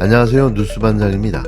안녕하세요. 뉴스반장입니다.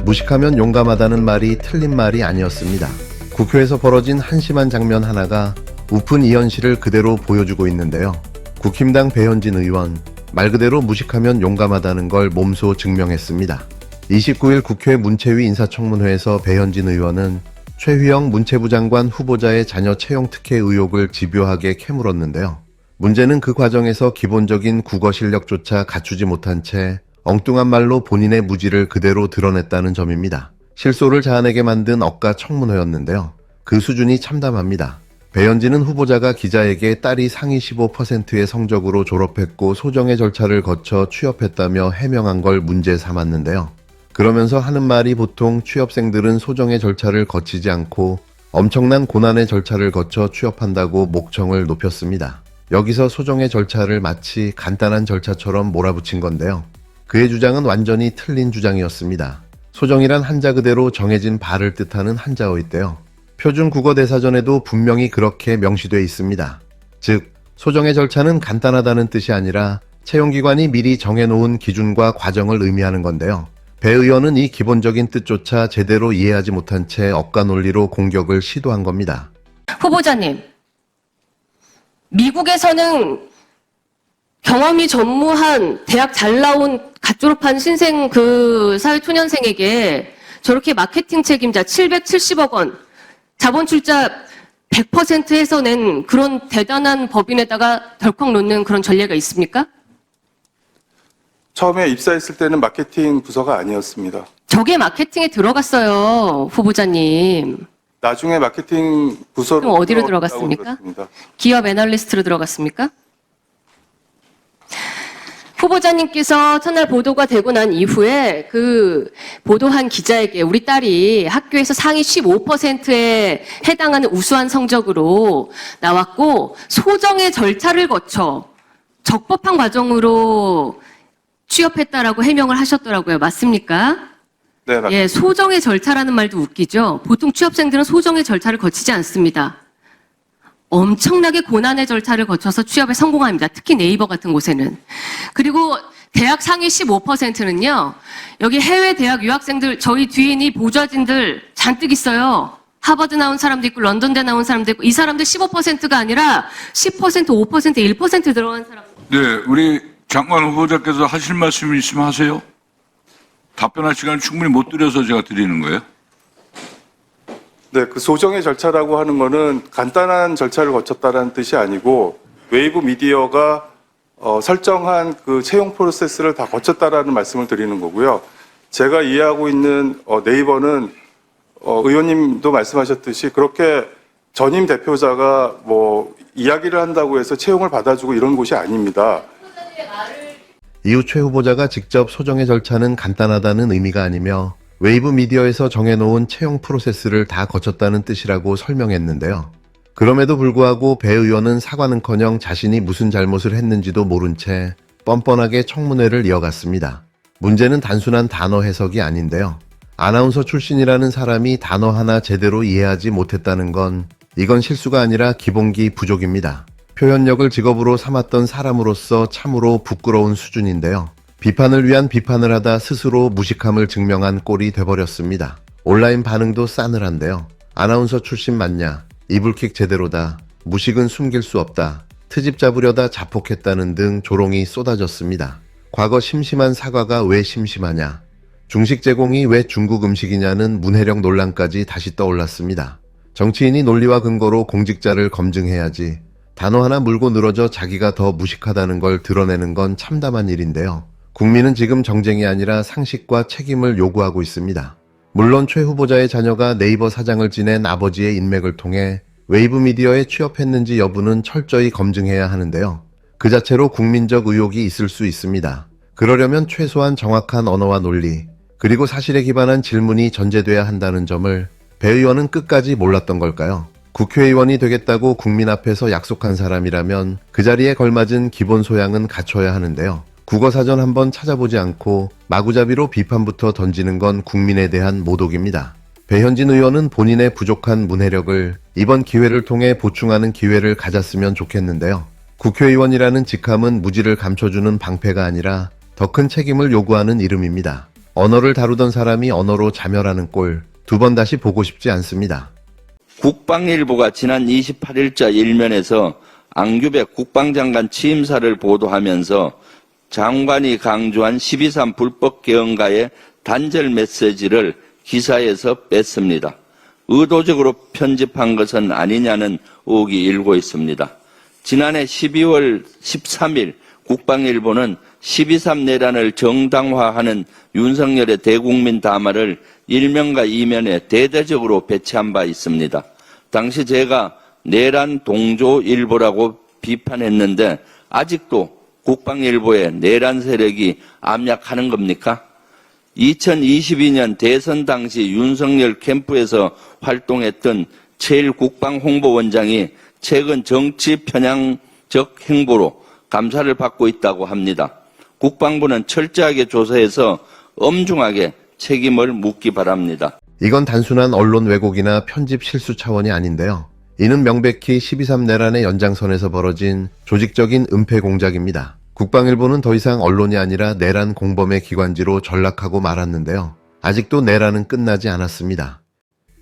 무식하면 용감하다는 말이 틀린 말이 아니었습니다. 국회에서 벌어진 한심한 장면 하나가 우픈 이 현실을 그대로 보여주고 있는데요. 국힘당 배현진 의원, 말 그대로 무식하면 용감하다는 걸 몸소 증명했습니다. 29일 국회 문체위 인사청문회에서 배현진 의원은 최휘영 문체부 장관 후보자의 자녀 채용 특혜 의혹을 집요하게 캐물었는데요. 문제는 그 과정에서 기본적인 국어 실력조차 갖추지 못한 채 엉뚱한 말로 본인의 무지를 그대로 드러냈다는 점입니다. 실소를 자아내게 만든 억가 청문회였는데요. 그 수준이 참담합니다. 배현진은 후보자가 기자에게 딸이 상위 15%의 성적으로 졸업했고 소정의 절차를 거쳐 취업했다며 해명한 걸 문제 삼았는데요. 그러면서 하는 말이 보통 취업생들은 소정의 절차를 거치지 않고 엄청난 고난의 절차를 거쳐 취업한다고 목청을 높였습니다. 여기서 소정의 절차를 마치 간단한 절차처럼 몰아붙인 건데요. 그의 주장은 완전히 틀린 주장이었습니다. 소정이란 한자 그대로 정해진 바를 뜻하는 한자어인데요. 표준 국어 대사전에도 분명히 그렇게 명시돼 있습니다. 즉, 소정의 절차는 간단하다는 뜻이 아니라 채용기관이 미리 정해놓은 기준과 과정을 의미하는 건데요. 배 의원은 이 기본적인 뜻조차 제대로 이해하지 못한 채 억가 논리로 공격을 시도한 겁니다. 후보자님, 미국에서는 경험이 전무한 대학 잘 나온 갓 졸업한 신생 사회초년생에게 저렇게 마케팅 책임자 770억 원, 자본 출자 100% 해서 낸 그런 대단한 법인에다가 덜컥 놓는 그런 전례가 있습니까? 처음에 입사했을 때는 마케팅 부서가 아니었습니다. 저게 마케팅에 들어갔어요, 후보자님. 나중에 마케팅 부서로 그럼 어디로 들어갔습니까? 기업 애널리스트로 들어갔습니까? 후보자님께서 첫날 보도가 되고 난 이후에 그 보도한 기자에게 우리 딸이 학교에서 상위 15%에 해당하는 우수한 성적으로 나왔고 소정의 절차를 거쳐 적법한 과정으로 취업했다라고 해명을 하셨더라고요. 맞습니까? 네, 맞습니다. 예, 소정의 절차라는 말도 웃기죠. 보통 취업생들은 소정의 절차를 거치지 않습니다. 엄청나게 고난의 절차를 거쳐서 취업에 성공합니다. 특히 네이버 같은 곳에는. 그리고 대학 상위 15%는요. 여기 해외 대학 유학생들, 저희 뒤에 있는 보좌진들 잔뜩 있어요. 하버드 나온 사람도 있고 런던대 나온 사람도 있고 이 사람들 15%가 아니라 10%, 5%, 1% 들어간 사람. 네, 우리 장관 후보자께서 하실 말씀이 있으면 하세요. 답변할 시간을 충분히 못 드려서 제가 드리는 거예요. 네, 그 소정의 절차라고 하는 거는 간단한 절차를 거쳤다는 뜻이 아니고 웨이브 미디어가 설정한 그 채용 프로세스를 다 거쳤다라는 말씀을 드리는 거고요. 제가 이해하고 있는 네이버는 의원님도 말씀하셨듯이 그렇게 전임 대표자가 뭐 이야기를 한다고 해서 채용을 받아주고 이런 곳이 아닙니다. 이후 최 후보자가 직접 소정의 절차는 간단하다는 의미가 아니며 웨이브 미디어에서 정해놓은 채용 프로세스를 다 거쳤다는 뜻이라고 설명했는데요. 그럼에도 불구하고 배 의원은 사과는커녕 자신이 무슨 잘못을 했는지도 모른 채 뻔뻔하게 청문회를 이어갔습니다. 문제는 단순한 단어 해석이 아닌데요. 아나운서 출신이라는 사람이 단어 하나 제대로 이해하지 못했다는 건 이건 실수가 아니라 기본기 부족입니다. 표현력을 직업으로 삼았던 사람으로서 참으로 부끄러운 수준인데요. 비판을 위한 비판을 하다 스스로 무식함을 증명한 꼴이 돼버렸습니다. 온라인 반응도 싸늘한데요. 아나운서 출신 맞냐? 이불킥 제대로다. 무식은 숨길 수 없다. 트집 잡으려다 자폭했다는 등 조롱이 쏟아졌습니다. 과거 심심한 사과가 왜 심심하냐? 중식 제공이 왜 중국 음식이냐는 문해력 논란까지 다시 떠올랐습니다. 정치인이 논리와 근거로 공직자를 검증해야지. 단어 하나 물고 늘어져 자기가 더 무식하다는 걸 드러내는 건 참담한 일인데요. 국민은 지금 정쟁이 아니라 상식과 책임을 요구하고 있습니다. 물론 최 후보자의 자녀가 네이버 사장을 지낸 아버지의 인맥을 통해 웨이브 미디어에 취업했는지 여부는 철저히 검증해야 하는데요. 그 자체로 국민적 의혹이 있을 수 있습니다. 그러려면 최소한 정확한 언어와 논리, 그리고 사실에 기반한 질문이 전제돼야 한다는 점을 배 의원은 끝까지 몰랐던 걸까요? 국회의원이 되겠다고 국민 앞에서 약속한 사람이라면 그 자리에 걸맞은 기본 소양은 갖춰야 하는데요. 국어사전 한번 찾아보지 않고 마구잡이로 비판부터 던지는 건 국민에 대한 모독입니다. 배현진 의원은 본인의 부족한 문해력을 이번 기회를 통해 보충하는 기회를 가졌으면 좋겠는데요. 국회의원이라는 직함은 무지를 감춰주는 방패가 아니라 더 큰 책임을 요구하는 이름입니다. 언어를 다루던 사람이 언어로 자멸하는 꼴 두 번 다시 보고 싶지 않습니다. 국방일보가 지난 28일자 일면에서 앙규백 국방장관 취임사를 보도하면서 장관이 강조한 12.3 불법 개헌과의 단절 메시지를 기사에서 뺐습니다. 의도적으로 편집한 것은 아니냐는 의혹이 일고 있습니다. 지난해 12월 13일 국방일보는 12.3 내란을 정당화하는 윤석열의 대국민 담화를 1면과 2면에 대대적으로 배치한 바 있습니다. 당시 제가 내란 동조일보라고 비판했는데 아직도 국방일보에 내란 세력이 압력하는 겁니까? 2022년 대선 당시 윤석열 캠프에서 활동했던 최일 국방홍보원장이 최근 정치 편향적 행보로 감사를 받고 있다고 합니다. 국방부는 철저하게 조사해서 엄중하게 책임을 묻기 바랍니다. 이건 단순한 언론 왜곡이나 편집 실수 차원이 아닌데요. 이는 명백히 12.3 내란의 연장선에서 벌어진 조직적인 은폐 공작입니다. 국방일보는 더 이상 언론이 아니라 내란 공범의 기관지로 전락하고 말았는데요. 아직도 내란은 끝나지 않았습니다.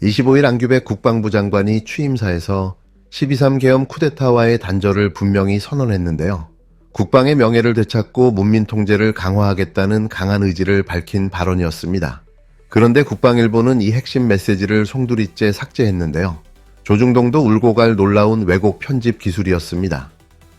25일 앙규백 국방부 장관이 취임사에서 12.3 계엄 쿠데타와의 단절을 분명히 선언했는데요. 국방의 명예를 되찾고 문민 통제를 강화하겠다는 강한 의지를 밝힌 발언이었습니다. 그런데 국방일보는 이 핵심 메시지를 송두리째 삭제했는데요. 조중동도 울고 갈 놀라운 왜곡 편집 기술이었습니다.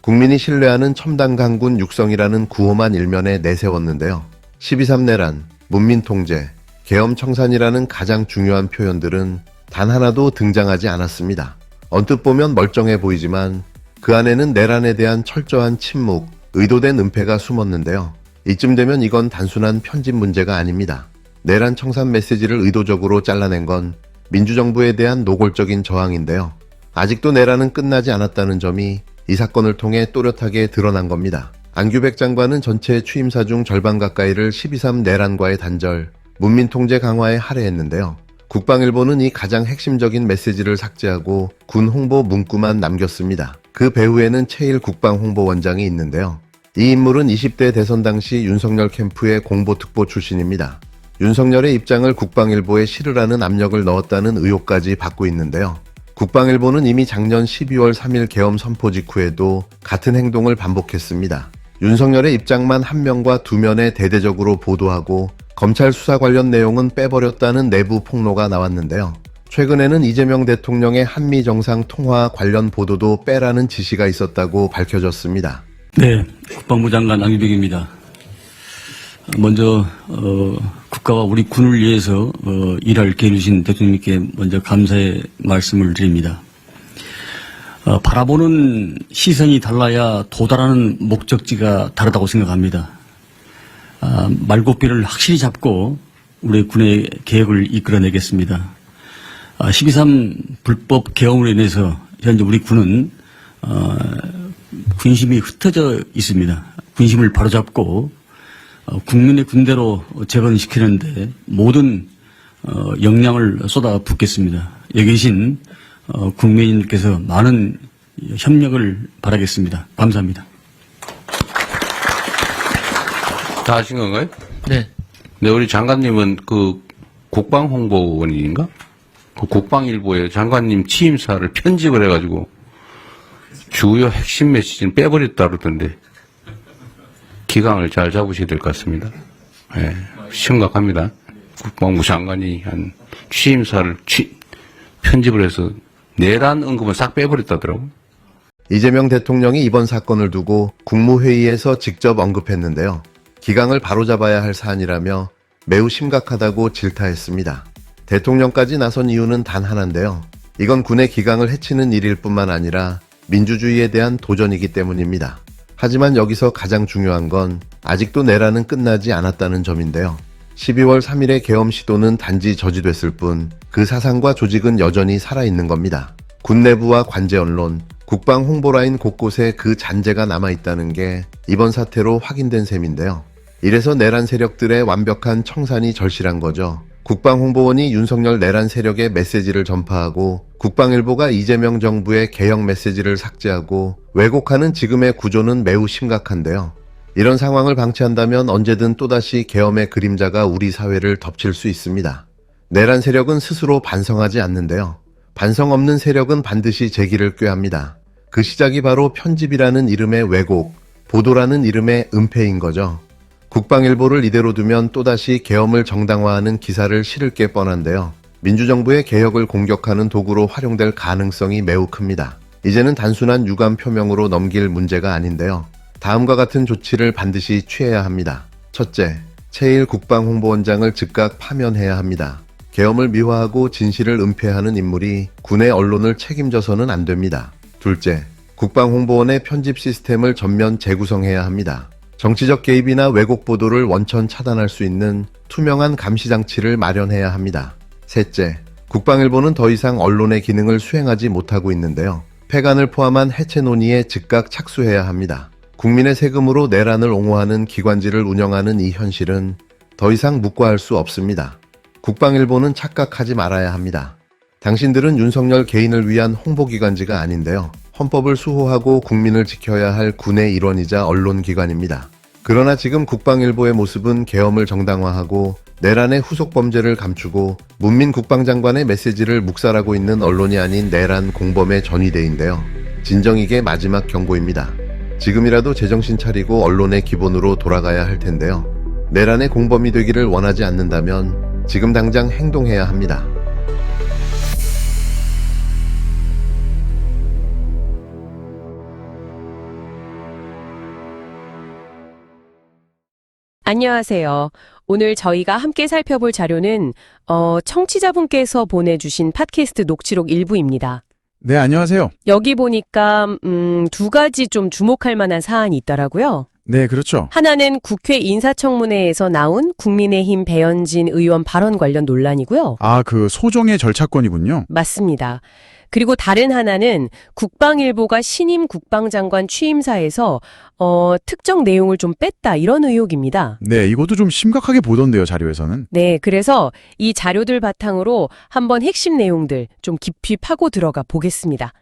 국민이 신뢰하는 첨단 강군 육성이라는 구호만 일면에 내세웠는데요. 12.3 내란, 문민 통제, 계엄 청산이라는 가장 중요한 표현들은 단 하나도 등장하지 않았습니다. 언뜻 보면 멀쩡해 보이지만 그 안에는 내란에 대한 철저한 침묵, 의도된 은폐가 숨었는데요. 이쯤 되면 이건 단순한 편집 문제가 아닙니다. 내란 청산 메시지를 의도적으로 잘라낸 건 민주정부에 대한 노골적인 저항인데요. 아직도 내란은 끝나지 않았다는 점이 이 사건을 통해 또렷하게 드러난 겁니다. 앙규백 장관은 전체 취임사 중 절반 가까이를 12.3 내란과의 단절, 문민 통제 강화에 할애했는데요. 국방일보는 이 가장 핵심적인 메시지를 삭제하고 군 홍보 문구만 남겼습니다. 그 배후에는 최일 국방홍보원장이 있는데요. 이 인물은 20대 대선 당시 윤석열 캠프의 공보특보 출신입니다. 윤석열의 입장을 국방일보에 실으라는 압력을 넣었다는 의혹까지 받고 있는데요. 국방일보는 이미 작년 12월 3일 계엄 선포 직후에도 같은 행동을 반복했습니다. 윤석열의 입장만 한 면과 두 면에 대대적으로 보도하고 검찰 수사 관련 내용은 빼버렸다는 내부 폭로가 나왔는데요. 최근에는 이재명 대통령의 한미 정상 통화 관련 보도도 빼라는 지시가 있었다고 밝혀졌습니다. 네, 국방부 장관 앙규백입니다. 먼저 국가와 우리 군을 위해서 일할 기회를 주신 대통령님께 먼저 감사의 말씀을 드립니다. 바라보는 시선이 달라야 도달하는 목적지가 다르다고 생각합니다. 말고비를 확실히 잡고 우리 군의 계획을 이끌어내겠습니다. 12.3 불법 개헌으로 인해서 현재 우리 군은 군심이 흩어져 있습니다. 군심을 바로잡고 국민의 군대로 재건시키는데 모든 역량을 쏟아붓겠습니다. 여기 계신 국민님께서 많은 협력을 바라겠습니다. 감사합니다. 다 하신 건가요? 네. 네, 우리 장관님은 그 국방홍보원인가? 그 국방일보에 장관님 취임사를 편집을 해가지고 주요 핵심 메시지는 빼버렸다 그러던데 기강을 잘 잡으셔야 될 것 같습니다. 네, 심각합니다. 국방부 장관이 한 취임사를 편집을 해서 내란 언급은 싹 빼버렸다더라고요. 이재명 대통령이 이번 사건을 두고 국무회의에서 직접 언급했는데요. 기강을 바로잡아야 할 사안이라며 매우 심각하다고 질타했습니다. 대통령까지 나선 이유는 단 하나인데요. 이건 군의 기강을 해치는 일일 뿐만 아니라 민주주의에 대한 도전이기 때문입니다. 하지만 여기서 가장 중요한 건 아직도 내란은 끝나지 않았다는 점인데요. 12월 3일의 계엄 시도는 단지 저지됐을 뿐 그 사상과 조직은 여전히 살아있는 겁니다. 군 내부와 관제 언론, 국방 홍보라인 곳곳에 그 잔재가 남아있다는 게 이번 사태로 확인된 셈인데요. 이래서 내란 세력들의 완벽한 청산이 절실한 거죠. 국방홍보원이 윤석열 내란 세력의 메시지를 전파하고 국방일보가 이재명 정부의 개혁 메시지를 삭제하고 왜곡하는 지금의 구조는 매우 심각한데요. 이런 상황을 방치한다면 언제든 또다시 계엄의 그림자가 우리 사회를 덮칠 수 있습니다. 내란 세력은 스스로 반성하지 않는데요. 반성 없는 세력은 반드시 재기를 꾀합니다. 그 시작이 바로 편집이라는 이름의 왜곡, 보도라는 이름의 은폐인 거죠. 국방일보를 이대로 두면 또다시 계엄을 정당화하는 기사를 실을 게 뻔한데요. 민주정부의 개혁을 공격하는 도구로 활용될 가능성이 매우 큽니다. 이제는 단순한 유감 표명으로 넘길 문제가 아닌데요. 다음과 같은 조치를 반드시 취해야 합니다. 첫째, 최일 국방홍보원장을 즉각 파면해야 합니다. 계엄을 미화하고 진실을 은폐하는 인물이 군의 언론을 책임져서는 안 됩니다. 둘째, 국방홍보원의 편집 시스템을 전면 재구성해야 합니다. 정치적 개입이나 왜곡 보도를 원천 차단할 수 있는 투명한 감시 장치를 마련해야 합니다. 셋째, 국방일보는 더 이상 언론의 기능을 수행하지 못하고 있는데요. 폐간을 포함한 해체 논의에 즉각 착수해야 합니다. 국민의 세금으로 내란을 옹호하는 기관지를 운영하는 이 현실은 더 이상 묵과할 수 없습니다. 국방일보는 착각하지 말아야 합니다. 당신들은 윤석열 개인을 위한 홍보기관지가 아닌데요. 헌법을 수호하고 국민을 지켜야 할 군의 일원이자 언론기관입니다. 그러나 지금 국방일보의 모습은 계엄을 정당화하고 내란의 후속 범죄를 감추고 문민 국방장관의 메시지를 묵살하고 있는 언론이 아닌 내란 공범의 전위대인데요. 진정이게 마지막 경고입니다. 지금이라도 제정신 차리고 언론의 기본으로 돌아가야 할 텐데요. 내란의 공범이 되기를 원하지 않는다면 지금 당장 행동해야 합니다. 안녕하세요. 오늘 저희가 함께 살펴볼 자료는 청취자분께서 보내주신 팟캐스트 녹취록 일부입니다. 네, 안녕하세요. 여기 보니까 두 가지 좀 주목할 만한 사안이 있더라고요. 네, 그렇죠. 하나는 국회 인사청문회에서 나온 국민의힘 배현진 의원 발언 관련 논란이고요. 아, 그 소정의 절차권이군요. 맞습니다. 그리고 다른 하나는 국방일보가 신임 국방장관 취임사에서 특정 내용을 좀 뺐다 이런 의혹입니다. 네, 이것도 좀 심각하게 보던데요, 자료에서는. 네, 그래서 이 자료들 바탕으로 한번 핵심 내용들 좀 깊이 파고 들어가 보겠습니다.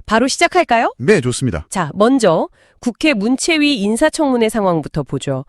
바로 시작할까요? 네, 좋습니다. 자, 먼저 국회 문체위 인사청문회 상황부터 보죠.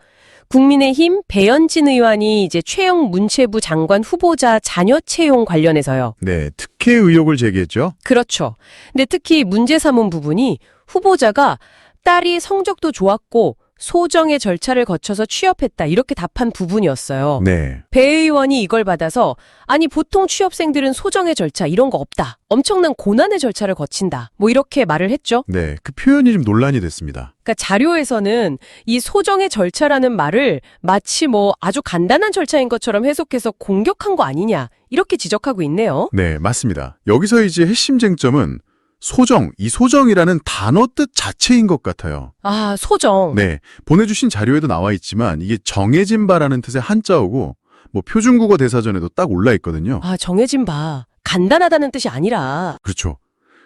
국민의힘 배현진 의원이 이제 최영 문체부 장관 후보자 자녀 채용 관련해서요. 네, 특혜 의혹을 제기했죠. 그렇죠. 근데 특히 문제 삼은 부분이 후보자가 딸이 성적도 좋았고 소정의 절차를 거쳐서 취업했다 이렇게 답한 부분이었어요. 네. 배 의원이 이걸 받아서 아니 보통 취업생들은 소정의 절차 이런 거 없다. 엄청난 고난의 절차를 거친다. 뭐 이렇게 말을 했죠. 네, 그 표현이 좀 논란이 됐습니다. 그러니까 자료에서는 이 소정의 절차라는 말을 마치 뭐 아주 간단한 절차인 것처럼 해석해서 공격한 거 아니냐 이렇게 지적하고 있네요. 네, 맞습니다. 여기서 이제 핵심 쟁점은 소정, 이 소정이라는 단어 뜻 자체인 것 같아요. 아, 소정. 네, 보내주신 자료에도 나와 있지만 이게 정해진 바라는 뜻의 한자어고 뭐 표준국어 대사전에도 딱 올라 있거든요. 아, 정해진 바. 간단하다는 뜻이 아니라. 그렇죠.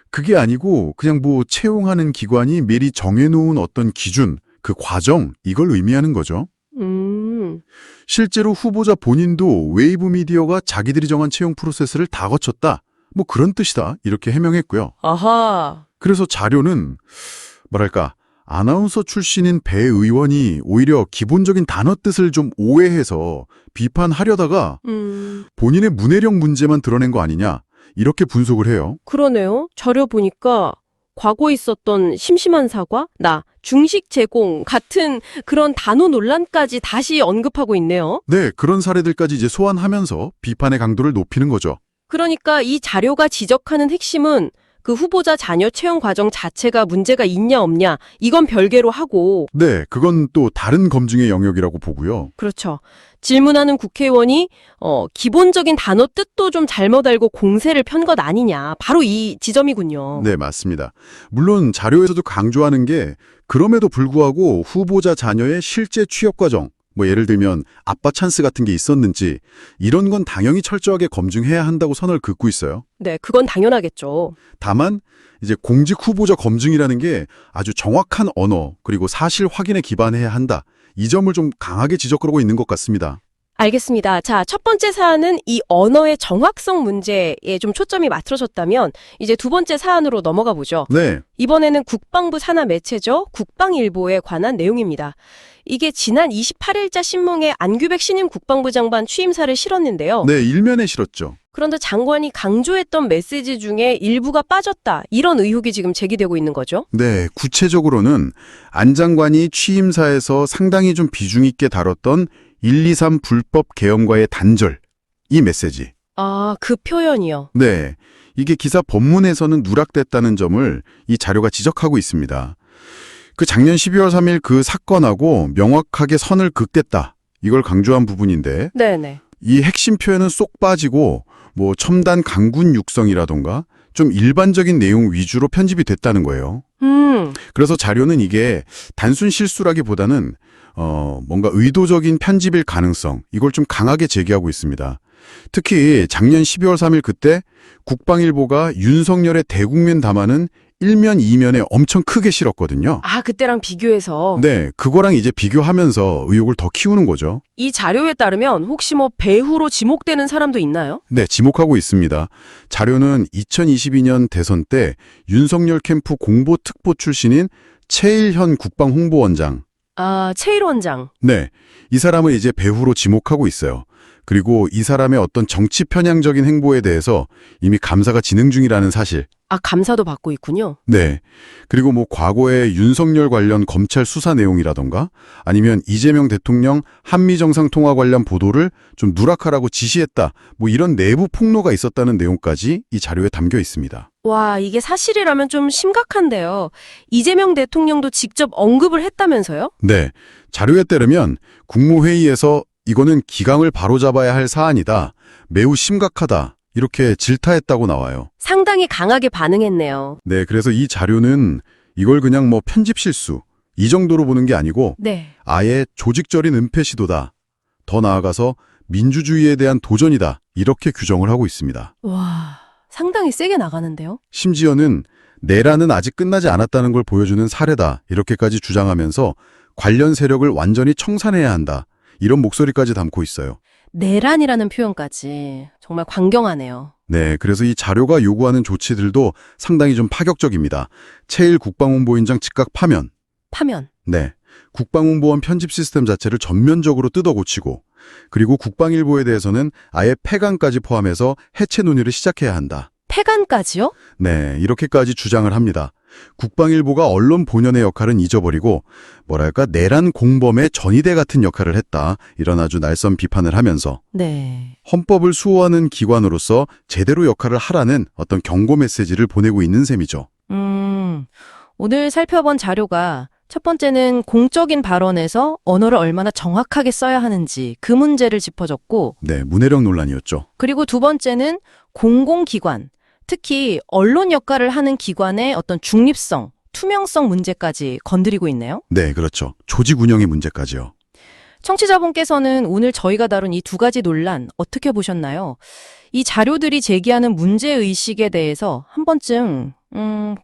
그게 아니고 그냥 뭐 채용하는 기관이 미리 정해놓은 어떤 기준, 그 과정, 이걸 의미하는 거죠. 실제로 후보자 본인도 웨이브 미디어가 자기들이 정한 채용 프로세스를 다 거쳤다. 뭐 그런 뜻이다. 이렇게 해명했고요. 아하. 그래서 자료는 뭐랄까 아나운서 출신인 배 의원이 오히려 기본적인 단어 뜻을 좀 오해해서 비판하려다가 본인의 문해력 문제만 드러낸 거 아니냐 이렇게 분석을 해요. 그러네요. 자료 보니까 과거 있었던 심심한 사과, 중식 제공 같은 그런 단어 논란까지 다시 언급하고 있네요. 네, 그런 사례들까지 이제 소환하면서 비판의 강도를 높이는 거죠. 그러니까 이 자료가 지적하는 핵심은 그 후보자 자녀 채용 과정 자체가 문제가 있냐 없냐 이건 별개로 하고 네, 그건 또 다른 검증의 영역이라고 보고요. 그렇죠. 질문하는 국회의원이 기본적인 단어 뜻도 좀 잘못 알고 공세를 편 것 아니냐 바로 이 지점이군요. 네, 맞습니다. 물론 자료에서도 강조하는 게 그럼에도 불구하고 후보자 자녀의 실제 취업 과정 뭐 예를 들면 아빠 찬스 같은 게 있었는지 이런 건 당연히 철저하게 검증해야 한다고 선을 긋고 있어요. 네, 그건 당연하겠죠. 다만 이제 공직 후보자 검증이라는 게 아주 정확한 언어 그리고 사실 확인에 기반해야 한다. 이 점을 좀 강하게 지적하고 있는 것 같습니다. 알겠습니다. 자, 첫 번째 사안은 이 언어의 정확성 문제에 좀 초점이 맞춰졌다면 이제 두 번째 사안으로 넘어가 보죠. 네. 이번에는 국방부 산하 매체죠. 국방일보에 관한 내용입니다. 이게 지난 28일자 신문에 안규백 신임 국방부 장관 취임사를 실었는데요. 네, 일면에 실었죠. 그런데 장관이 강조했던 메시지 중에 일부가 빠졌다. 이런 의혹이 지금 제기되고 있는 거죠. 네, 구체적으로는 안 장관이 취임사에서 상당히 좀 비중 있게 다뤘던 123 불법 개헌과의 단절, 이 메시지. 아, 그 표현이요. 네, 이게 기사 본문에서는 누락됐다는 점을 이 자료가 지적하고 있습니다. 그 작년 12월 3일 그 사건하고 명확하게 선을 긋겠다, 이걸 강조한 부분인데 네네. 이 핵심 표현은 쏙 빠지고 뭐 첨단 강군 육성이라던가 좀 일반적인 내용 위주로 편집이 됐다는 거예요. 그래서 자료는 이게 단순 실수라기보다는 뭔가 의도적인 편집일 가능성, 이걸 좀 강하게 제기하고 있습니다. 특히 작년 12월 3일 그때 국방일보가 윤석열의 대국민 담화는 1면, 2면에 엄청 크게 실었거든요. 아, 그때랑 비교해서. 네, 그거랑 이제 비교하면서 의혹을 더 키우는 거죠. 이 자료에 따르면 혹시 뭐 배후로 지목되는 사람도 있나요? 네, 지목하고 있습니다. 자료는 2022년 대선 때 윤석열 캠프 공보특보 출신인 최일현 국방홍보원장. 아, 최일 원장. 네, 이 사람을 이제 배후로 지목하고 있어요. 그리고 이 사람의 어떤 정치 편향적인 행보에 대해서 이미 감사가 진행 중이라는 사실. 아, 감사도 받고 있군요. 네. 그리고 뭐 과거에 윤석열 관련 검찰 수사 내용이라던가 아니면 이재명 대통령 한미 정상통화 관련 보도를 좀 누락하라고 지시했다, 뭐 이런 내부 폭로가 있었다는 내용까지 이 자료에 담겨 있습니다. 와, 이게 사실이라면 좀 심각한데요. 이재명 대통령도 직접 언급을 했다면서요? 네. 자료에 따르면 국무회의에서 이거는 기강을 바로잡아야 할 사안이다, 매우 심각하다, 이렇게 질타했다고 나와요. 상당히 강하게 반응했네요. 네, 그래서 이 자료는 이걸 그냥 뭐 편집 실수, 이 정도로 보는 게 아니고 네. 아예 조직적인 은폐 시도다, 더 나아가서 민주주의에 대한 도전이다, 이렇게 규정을 하고 있습니다. 와, 상당히 세게 나가는데요. 심지어는 내란은 아직 끝나지 않았다는 걸 보여주는 사례다, 이렇게까지 주장하면서 관련 세력을 완전히 청산해야 한다, 이런 목소리까지 담고 있어요. 내란이라는 표현까지 정말 광경하네요. 네, 그래서 이 자료가 요구하는 조치들도 상당히 좀 파격적입니다. 최일 국방홍보위원장 즉각 파면. 파면. 네, 국방홍보원 편집 시스템 자체를 전면적으로 뜯어고치고, 그리고 국방일보에 대해서는 아예 폐간까지 포함해서 해체 논의를 시작해야 한다. 폐간까지요? 네, 이렇게까지 주장을 합니다. 국방일보가 언론 본연의 역할은 잊어버리고 뭐랄까 내란 공범의 전위대 같은 역할을 했다, 이런 아주 날선 비판을 하면서 네. 헌법을 수호하는 기관으로서 제대로 역할을 하라는 어떤 경고 메시지를 보내고 있는 셈이죠. 오늘 살펴본 자료가 첫 번째는 공적인 발언에서 언어를 얼마나 정확하게 써야 하는지 그 문제를 짚어줬고, 네, 문해력 논란이었죠. 그리고 두 번째는 공공기관, 특히 언론 역할을 하는 기관의 어떤 중립성, 투명성 문제까지 건드리고 있네요. 네, 그렇죠. 조직 운영의 문제까지요. 청취자분께서는 오늘 저희가 다룬 이 두 가지 논란 어떻게 보셨나요? 이 자료들이 제기하는 문제의식에 대해서 한 번쯤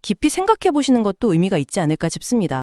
깊이 생각해 보시는 것도 의미가 있지 않을까 싶습니다.